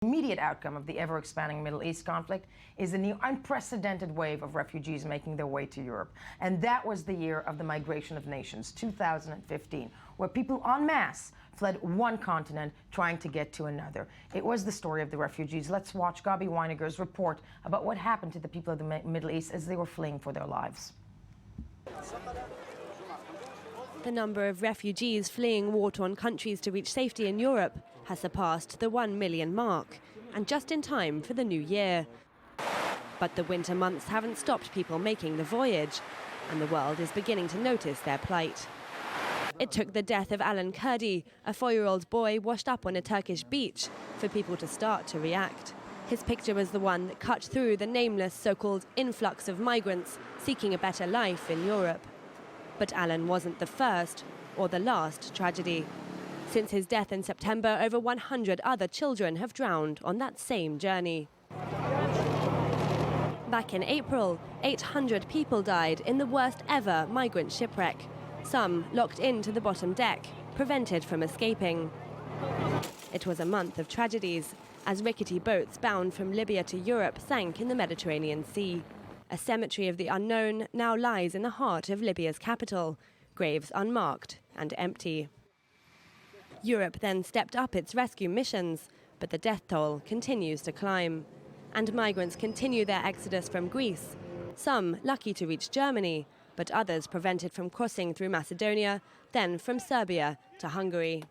Immediate outcome of the ever-expanding Middle East conflict is the new unprecedented wave of refugees making their way to Europe. And that was the year of the migration of nations, 2015, where people en masse fled one continent trying to get to another. It was the story of the refugees. Let's watch Gabi Weiniger's report about what happened to the people of the Middle East as they were fleeing for their lives. The number of refugees fleeing war-torn countries to reach safety in Europe has surpassed the 1 million mark, and just in time for the new year. But the winter months haven't stopped people making the voyage, and the world is beginning to notice their plight. It took the death of Alan Kurdi, a 4-year-old boy washed up on a Turkish beach, for people to start to react. His picture was the one that cut through the nameless so-called influx of migrants seeking a better life in Europe. But Alan wasn't the first or the last tragedy. Since his death in September, over 100 other children have drowned on that same journey. Back in April, 800 people died in the worst ever migrant shipwreck, some locked into the bottom deck, prevented from escaping. It was a month of tragedies, as rickety boats bound from Libya to Europe sank in the Mediterranean Sea. A cemetery of the unknown now lies in the heart of Libya's capital, graves unmarked and empty. Europe then stepped up its rescue missions, but the death toll continues to climb. And migrants continue their exodus from Greece, some lucky to reach Germany, but others prevented from crossing through Macedonia, then from Serbia to Hungary.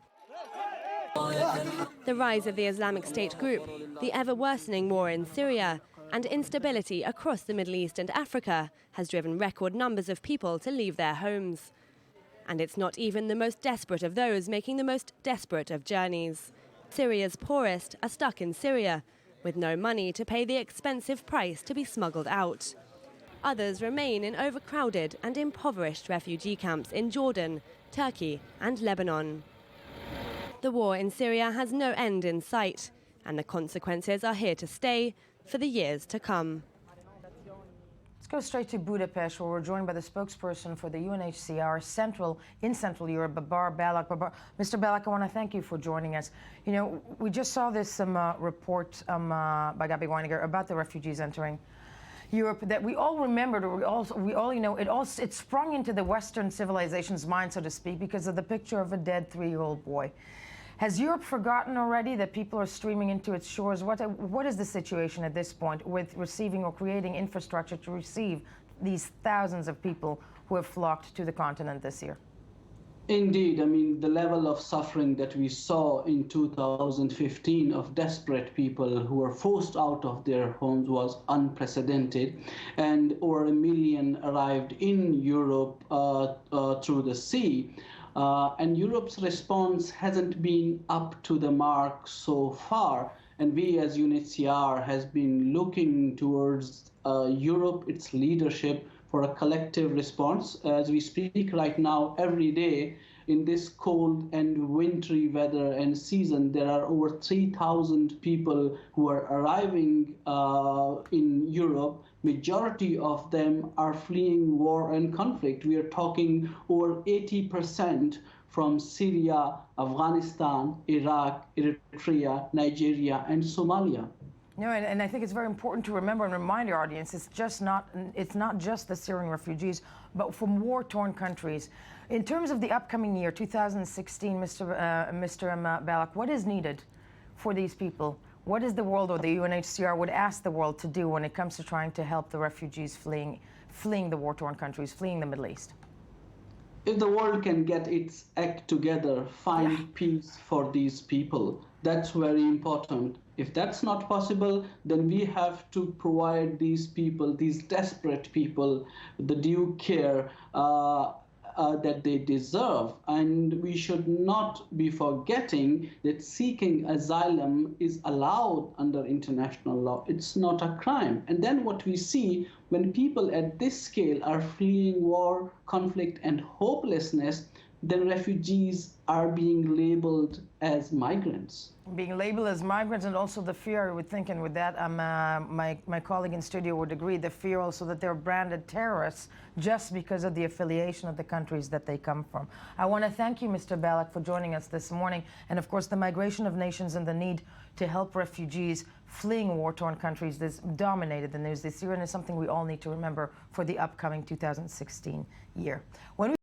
The rise of the Islamic State group, the ever-worsening war in Syria, and instability across the Middle East and Africa has driven record numbers of people to leave their homes. And it's not even the most desperate of those making the most desperate of journeys. Syria's poorest are stuck in Syria, with no money to pay the expensive price to be smuggled out. Others remain in overcrowded and impoverished refugee camps in Jordan, Turkey and Lebanon. The war in Syria has no end in sight, and the consequences are here to stay for the years to come. Let's go straight to Budapest, where we're joined by the spokesperson for the UNHCR in Central Europe, Babar Balak. Mr. Balak, I want to thank you for joining us. You know, we just saw this report by Gabi Weiniger about the refugees entering Europe that we all remembered, or we all, you know, it sprung into the Western civilization's mind, so to speak, because of the picture of a dead 3-year-old boy. Has Europe forgotten already that people are streaming into its shores? What is the situation at this point with receiving or creating infrastructure to receive these thousands of people who have flocked to the continent this year? Indeed, I mean, the level of suffering that we saw in 2015 of desperate people who were forced out of their homes was unprecedented, and over 1 million arrived in Europe through the sea. And Europe's response hasn't been up to the mark so far. And we as UNHCR has been looking towards Europe, its leadership, for a collective response. As we speak right now, every day in this cold and wintry weather and season, there are over 3,000 people who are arriving in Europe. Majority of them are fleeing war and conflict. We are talking over 80% from Syria, Afghanistan, Iraq, Eritrea, Nigeria, and Somalia. No, and I think it's very important to remember and remind our audience, it's not just the Syrian refugees, but from war-torn countries. In terms of the upcoming year, 2016, Mr. Balak, what is needed for these people? What is the world, or the UNHCR would ask the world to do when it comes to trying to help the refugees fleeing the war-torn countries, fleeing the Middle East? If the world can get its act together, find peace for these people, that's very important. If that's not possible, then we have to provide these people, these desperate people, the due care that they deserve. And we should not be forgetting that seeking asylum is allowed under international law. It's not a crime. And then what we see when people at this scale are fleeing war, conflict, and hopelessness, then refugees are being labeled as migrants. Being labeled as migrants, and also the fear, I would think, and with that, my colleague in studio would agree, the fear also that they're branded terrorists just because of the affiliation of the countries that they come from. I want to thank you, Mr. Balak, for joining us this morning. And of course, the migration of nations and the need to help refugees fleeing war-torn countries this dominated the news this year, and is something we all need to remember for the upcoming 2016 year. When we